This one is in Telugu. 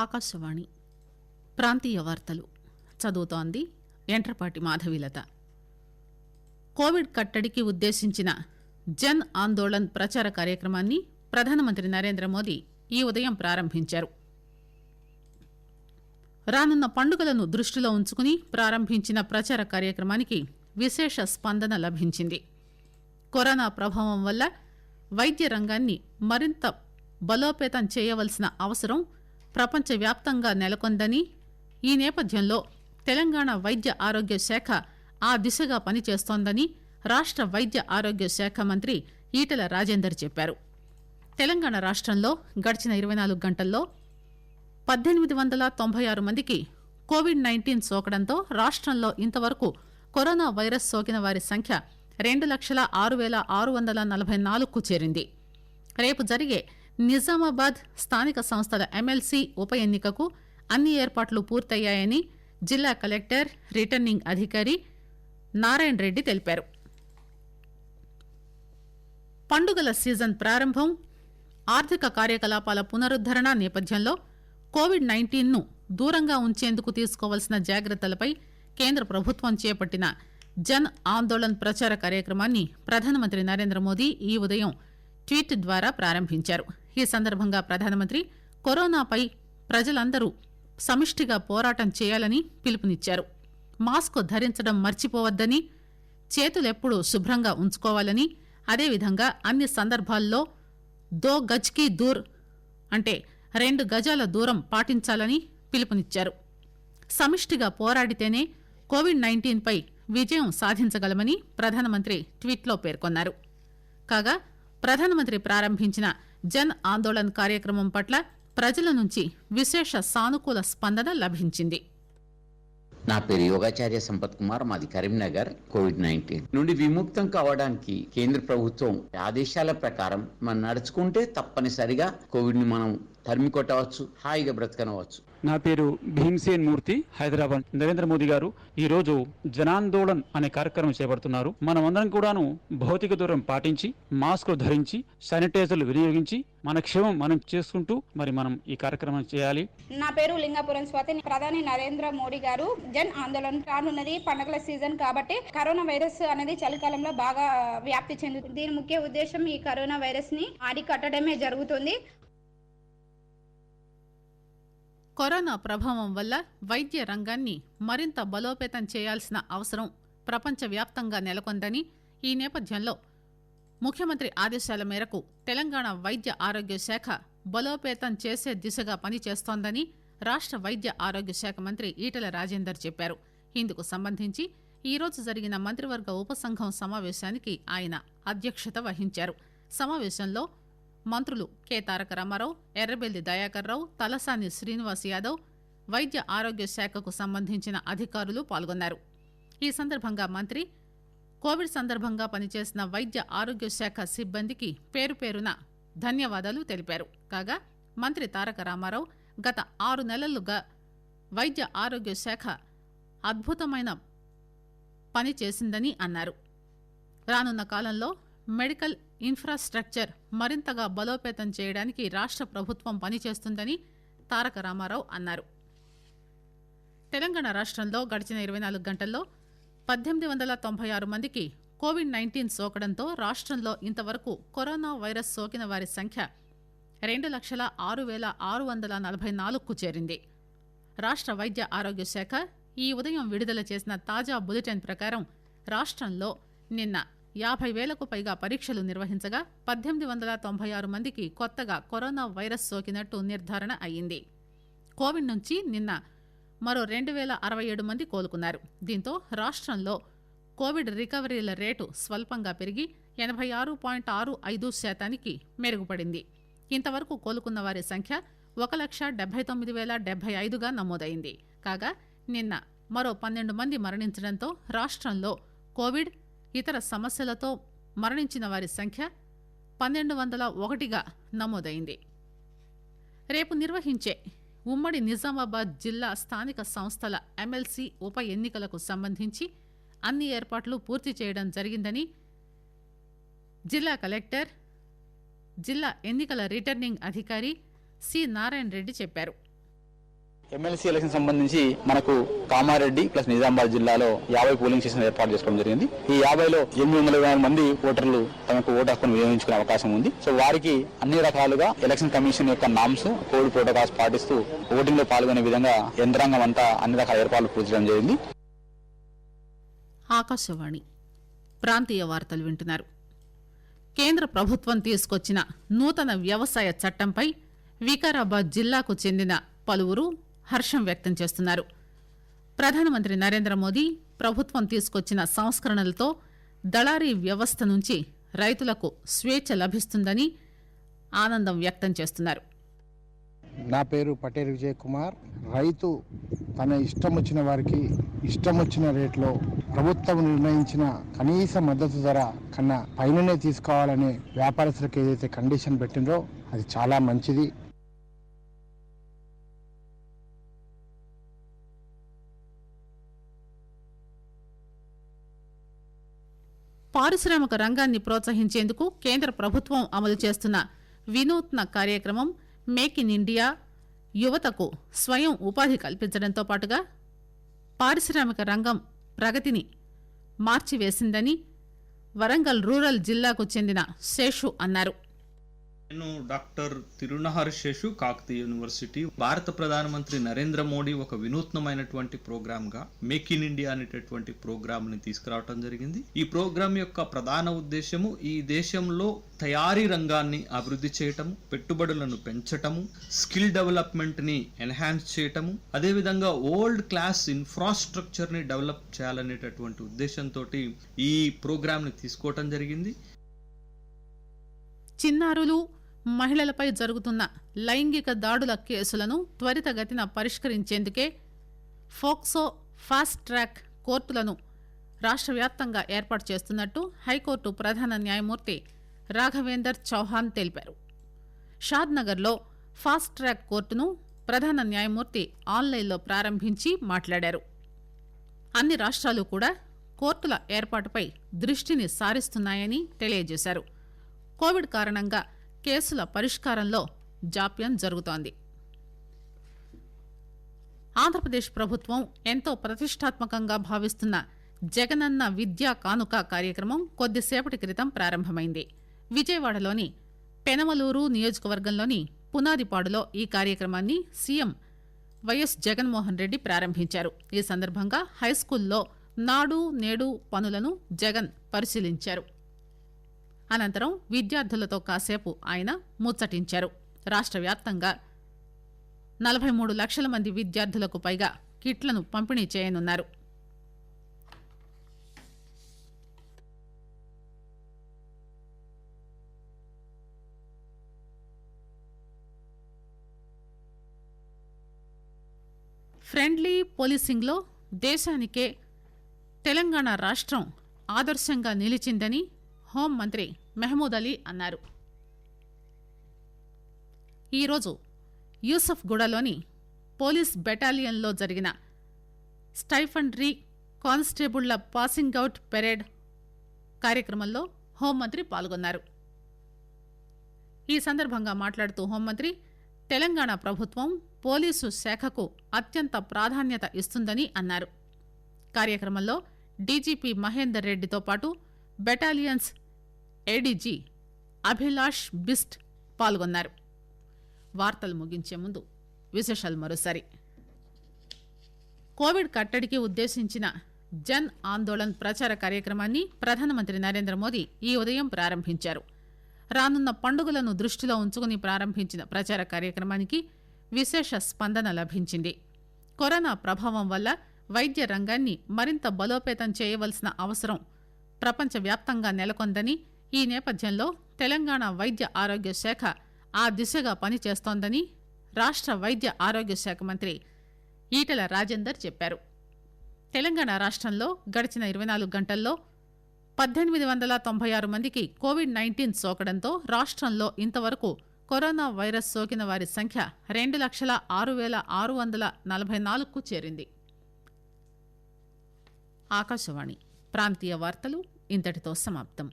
ఆకాశవాణి ప్రాంతీయ వార్తలు చదువుతోంది ఎంట్రపాటి మాధవీలత. కోవిడ్ కట్టడికి ఉద్దేశించిన జన్ ఆందోళన్ ప్రచార కార్యక్రమాన్ని ప్రధానమంత్రి నరేంద్రమోదీ ఈ ఉదయం ప్రారంభించారు. రానున్న పండుగలను దృష్టిలో ఉంచుకుని ప్రారంభించిన ప్రచార కార్యక్రమానికి విశేష స్పందన లభించింది. కరోనా ప్రభావం వల్ల వైద్య రంగాన్ని మరింత బలోపేతం చేయవలసిన అవసరం ప్రపంచవ్యాప్తంగా నెలకొందని, ఈ నేపథ్యంలో తెలంగాణ వైద్య ఆరోగ్య శాఖ ఆ దిశగా పనిచేస్తోందని రాష్ట వైద్య ఆరోగ్య శాఖ మంత్రి ఈటెల రాజేందర్ చెప్పారు. తెలంగాణ రాష్టంలో గడిచిన 24 గంటల్లో 1896 మందికి కోవిడ్-19 సోకడంతో రాష్టంలో ఇంతవరకు కరోనా వైరస్ సోకిన వారి సంఖ్య 2,06,644కు చేరింది. రేపు జరిగే నిజామాబాద్ స్థానిక సంస్థల ఎమ్మెల్సీ ఉప ఎన్నికకు అన్ని ఏర్పాట్లు పూర్తయ్యాయని జిల్లా కలెక్టర్ రిటర్నింగ్ అధికారి నారాయణ రెడ్డి తెలిపారు. పండుగల సీజన్ ప్రారంభం, ఆర్థిక కార్యకలాపాల పునరుద్దరణ నేపథ్యంలో కోవిడ్-19ను దూరంగా ఉంచేందుకు తీసుకోవాల్సిన జాగ్రత్తలపై కేంద్ర ప్రభుత్వం చేపట్టిన జన్ ఆందోళన్ ప్రచార కార్యక్రమాన్ని ప్రధానమంత్రి నరేంద్రమోదీ ఈ ఉదయం ట్వీట్ ద్వారా ప్రారంభించారు. ఈ సందర్భంగా ప్రధానమంత్రి కరోనాపై ప్రజలందరూ సమిష్టిగా పోరాటం చేయాలని పిలుపునిచ్చారు. మాస్క్ ధరించడం మర్చిపోవద్దని, చేతులెప్పుడూ శుభ్రంగా ఉంచుకోవాలని, అదేవిధంగా అన్ని సందర్భాల్లో దో గజ్ కీ దూర్ అంటే 2 గజాల దూరం పాటించాలని పిలుపునిచ్చారు. సమిష్టిగా పోరాడితేనే కోవిడ్-19 పై విజయం సాధించగలమని ప్రధానమంత్రి ట్వీట్లో పేర్కొన్నారు. కాగా ప్రధానమంత్రి ప్రారంభించిన జన్ ఆందోళన్ కార్యక్రమం పట్ల ప్రజల నుంచి విశేష సానుకూల స్పందన లభించింది. నా పేరు యోగాచార్య సంపత్ కుమార్, మాది కరీంనగర్. కోవిడ్-19 నుండి విముక్తం కావడానికి కేంద్ర ప్రభుత్వం ఆదేశాల ప్రకారం మనం నడుచుకుంటే తప్పనిసరిగా కోవిడ్ ని మనం తరిమి కొట్టవచ్చు, హాయిగా బ్రతకనవచ్చు. నా పేరు భీమ్సేన్ మూర్తి, హైదరాబాద్. నరేంద్ర మోదీ గారు ఈ రోజు జనాందోళన్ అనే కార్యక్రమం చేపడుతున్నారు. మనమందరం కూడాను భౌతిక దూరం పాటించి, మాస్కులు ధరించి, శానిటైజర్లు వినియోగించి మన క్షేమం మనం చేసుకుంటూ మనం ఈ కార్యక్రమం చేయాలి. నా పేరు లింగాపురం స్వాతి. ప్రధాని నరేంద్ర మోడీ గారు జన్ ఆందోళన్ రానున్నది పండుగల సీజన్ కాబట్టి కరోనా వైరస్ అనేది చలికాలంలో బాగా వ్యాప్తి చెందుతుంది. దీని ముఖ్య ఉద్దేశం ఈ కరోనా వైరస్ ని అరికట్టడమే జరుగుతుంది. కరోనా ప్రభావం వల్ల వైద్య రంగాన్ని మరింత బలోపేతం చేయాల్సిన అవసరం ప్రపంచవ్యాప్తంగా నెలకొందని, ఈ నేపథ్యంలో ముఖ్యమంత్రి ఆదేశాల మేరకు తెలంగాణ వైద్య ఆరోగ్య శాఖ బలోపేతం చేసే దిశగా పనిచేస్తోందని రాష్ట వైద్య ఆరోగ్య శాఖ మంత్రి ఈటెల రాజేందర్ చెప్పారు. ఇందుకు సంబంధించి ఈరోజు జరిగిన మంత్రివర్గ ఉపసంఘం సమావేశానికి ఆయన అధ్యక్షత వహించారు. సమావేశంలో మంత్రులు కె తారక రామారావు, ఎర్రబెల్లి దయాకర్ రావు, తలసాని శ్రీనివాస్ యాదవ్, వైద్య ఆరోగ్య శాఖకు సంబంధించిన అధికారులు పాల్గొన్నారు. ఈ సందర్భంగా మంత్రి కోవిడ్ సందర్భంగా పనిచేసిన వైద్య ఆరోగ్య శాఖ సిబ్బందికి పేరు పేరున ధన్యవాదాలు తెలిపారు. కాగా మంత్రి తారక రామారావు గత 6 నెలలుగా వైద్య ఆరోగ్య శాఖ అద్భుతమైన పని చేసిందని అన్నారు. రానున్న కాలంలో మెడికల్ ఇన్ఫ్రాస్ట్రక్చర్ మరింతగా బలోపేతం చేయడానికి రాష్ట ప్రభుత్వం పనిచేస్తుందని తారక రామారావు అన్నారు. తెలంగాణ రాష్టంలో గడిచిన 24 గంటల్లో 1896 మందికి కోవిడ్-19 సోకడంతో రాష్టంలో ఇంతవరకు కరోనా వైరస్ సోకిన వారి సంఖ్య 2,06,644కు చేరింది. రాష్ట వైద్య ఆరోగ్య శాఖ ఈ ఉదయం విడుదల చేసిన తాజా బులెటిన్ ప్రకారం రాష్టంలో నిన్న 50,000కు పైగా పరీక్షలు నిర్వహించగా 1896 మందికి కొత్తగా కరోనా వైరస్ సోకినట్టు నిర్ధారణ అయ్యింది. కోవిడ్ నుంచి నిన్న మరో 2,067 మంది కోలుకున్నారు. దీంతో రాష్టంలో కోవిడ్ రికవరీల రేటు స్వల్పంగా పెరిగి 86.65% మెరుగుపడింది. ఇంతవరకు కోలుకున్న వారి సంఖ్య 1,79,075గా నమోదైంది. కాగా నిన్న మరో 12 మంది మరణించడంతో రాష్టంలో కోవిడ్ ఇతర సమస్యలతో మరణించిన వారి సంఖ్య 1,201గా నమోదైంది. రేపు నిర్వహించే ఉమ్మడి నిజామాబాద్ జిల్లా స్థానిక సంస్థల ఎమ్మెల్సీ ఉప ఎన్నికలకు సంబంధించి అన్ని ఏర్పాట్లు పూర్తి చేయడం జరిగిందని జిల్లా కలెక్టర్, జిల్లా ఎన్నికల రిటర్నింగ్ అధికారి సి నారాయణ రెడ్డి చెప్పారు. ఎమ్మెల్సీ ఎలక్షన్ సంబంధించి మనకు కామారెడ్డి ప్లస్ నిజామాబాద్ జిల్లాలో 50 పోలింగ్ స్టేషన్ ఏర్పాటు చేసుకోవడం జరిగింది. ఈ 50లో 820 మంది ఓటర్లు తమకు ఓటు హక్కును వినియోగించుకునే అవకాశం ఉంది. సో వారికి అన్ని రకాలుగా ఎలక్షన్ కమిషన్ యొక్క నామ్స్, కోవిడ్ ప్రోటోకాల్స్ పాటిస్తూ ఓటింగ్ లో పాల్గొనే విధంగా యంత్రాంగం అంతా అన్ని రకాల ఏర్పాట్లు పూర్తి చేయడం జరిగింది. ఆకాశవాణి ప్రాంతీయ వార్తలు వింటున్నారు. కేంద్ర ప్రభుత్వం తీసుకొచ్చిన నూతన వ్యవసాయ చట్టంపై వికారాబాద్ జిల్లాకు చెందిన పలువురు హర్షం వ్యక్తం చేస్తున్నారు. ప్రధానమంత్రి నరేంద్ర మోదీ ప్రభుత్వం తీసుకొచ్చిన సంస్కరణలతో దళారీ వ్యవస్థ నుంచి రైతులకు స్వేచ్ఛ లభిస్తుందని ఆనందం వ్యక్తం చేస్తున్నారు. నా పేరు పటేల్ విజయ్ కుమార్. రైతు తన ఇష్టం వచ్చిన వారికి ఇష్టం వచ్చిన రేట్లో ప్రభుత్వం నిర్ణయించిన కనీస మద్దతు ధర కన్నా పైననే తీసుకోవాలనే వ్యాపారస్తులకు ఏదైతే కండిషన్ పెట్టిందో అది చాలా మంచిది. పారిశ్రామిక రంగాన్ని ప్రోత్సహించేందుకు కేంద్ర ప్రభుత్వం అమలు చేస్తున్న వినూత్న కార్యక్రమం మేక్ ఇన్ ఇండియా యువతకు స్వయం ఉపాధి కల్పించడంతో పాటుగా పారిశ్రామిక రంగం ప్రగతిని మార్చివేసిందని వరంగల్ రూరల్ జిల్లాకు చెందిన శేషు అన్నారు. నేను డాక్టర్ తిరునహర్ శేషు, కాకతీయ యూనివర్సిటీ. భారత ప్రధానమంత్రి నరేంద్ర మోడీ ఒక వినూత్నమైనటువంటి ప్రోగ్రామ్ గా మేక్ ఇన్ ఇండియా అనేటటువంటి ప్రోగ్రామ్ ని తీసుకురావడం జరిగింది. ఈ ప్రోగ్రామ్ యొక్క ప్రధాన ఉద్దేశము ఈ దేశంలో తయారీ రంగాన్ని అభివృద్ధి చేయటము, పెట్టుబడులను పెంచటము, స్కిల్ డెవలప్మెంట్ ని ఎన్హాన్స్ చేయటము, అదేవిధంగా ఓల్డ్ క్లాస్ ఇన్ఫ్రాస్ట్రక్చర్ ని డెవలప్ చేయాలనేటటువంటి ఉద్దేశంతో ఈ ప్రోగ్రామ్ ని తీసుకోవటం జరిగింది. చిన్నారులు, మహిళలపై జరుగుతున్న లైంగిక దాడుల కేసులను త్వరితగతిన పరిష్కరించేందుకే ఫోక్సో ఫాస్ట్ ట్రాక్ కోర్టులను రాష్ట్ర వ్యాప్తంగా ఏర్పాటు చేస్తున్నట్టు హైకోర్టు ప్రధాన న్యాయమూర్తి రాఘవేందర్ చౌహాన్ తెలిపారు. షాద్నగర్లో ఫాస్ట్ ట్రాక్ కోర్టును ప్రధాన న్యాయమూర్తి ఆన్లైన్లో ప్రారంభించి మాట్లాడారు. అన్ని రాష్ట్రాలు కూడా కోర్టుల ఏర్పాటుపై దృష్టిని సారిస్తున్నాయని తెలియజేశారు. కోవిడ్ కారణంగా కేసుల పరిష్కారంలో జాప్యం జరుగుతోంది. ఆంధ్రప్రదేశ్ ప్రభుత్వం ఎంతో ప్రతిష్టాత్మకంగా భావిస్తున్న జగనన్న విద్యా కానుక కార్యక్రమం కొద్దిసేపటి క్రితం ప్రారంభమైంది. విజయవాడలోని పెనమలూరు నియోజకవర్గంలోని పునాదిపాడులో ఈ కార్యక్రమాన్ని సీఎం వైఎస్ జగన్మోహన్ రెడ్డి ప్రారంభించారు. ఈ సందర్భంగా హైస్కూల్లో నాడు నేడు పనులను జగన్ పరిశీలించారు. అనంతరం విద్యార్థులతో కాసేపు ఆయన ముచ్చటించారు. రాష్ట్ర వ్యాప్తంగా 43 లక్షల మంది విద్యార్థులకు పైగా కిట్లను పంపిణీ చేయనున్నారు. ఫ్రెండ్లీ పోలీసింగ్లో దేశానికే తెలంగాణ రాష్ట్రం ఆదర్శంగా నిలిచిందని హోంమంత్రి మెహమూద్ అలీ అన్నారు. ఈరోజు యూసఫ్గూడలోని పోలీస్ బెటాలియన్లో జరిగిన స్టైఫండరీ కానిస్టేబుళ్ల పాసింగ్ అవుట్ పెరేడ్ కార్యక్రమంలో హోంమంత్రి పాల్గొన్నారు. ఈ సందర్భంగా మాట్లాడుతూ హోంమంత్రి తెలంగాణ ప్రభుత్వం పోలీసు శాఖకు అత్యంత ప్రాధాన్యత ఇస్తుందని అన్నారు. కార్యక్రమంలో డీజీపీ మహేందర్ రెడ్డితో పాటు బెటాలియన్స్ ఏడీజీ అభిలాష్ బిస్ట్ పాల్గొన్నారు. వార్తలు ముగించే ముందు విశేషాలు మరోసారి. కోవిడ్ కట్టడికి ఉద్దేశించిన జన్ ఆందోళన్ ప్రచార కార్యక్రమాన్ని ప్రధానమంత్రి నరేంద్ర మోదీ ఈ ఉదయం ప్రారంభించారు. రానున్న పండుగలను దృష్టిలో ఉంచుకుని ప్రారంభించిన ప్రచార కార్యక్రమానికి విశేష స్పందన లభించింది. కరోనా ప్రభావం వల్ల వైద్య రంగాన్ని మరింత బలోపేతం చేయవలసిన అవసరం ప్రపంచవ్యాప్తంగా నెలకొందని, ఈ నేపథ్యంలో తెలంగాణ వైద్య ఆరోగ్య శాఖ ఆ దిశగా పనిచేస్తోందని రాష్ట్ర వైద్య ఆరోగ్య శాఖ మంత్రి ఈటెల రాజేందర్ చెప్పారు. తెలంగాణ రాష్ట్రంలో గడిచిన 24 గంటల్లో 1896 మందికి కోవిడ్-19 సోకడంతో రాష్ట్రంలో ఇంతవరకు కరోనా వైరస్ సోకిన వారి సంఖ్య 2,06,644కు చేరింది. ఆకాశవాణి ప్రాంతీయ వార్తలు ఇంతటితో సమాప్తం.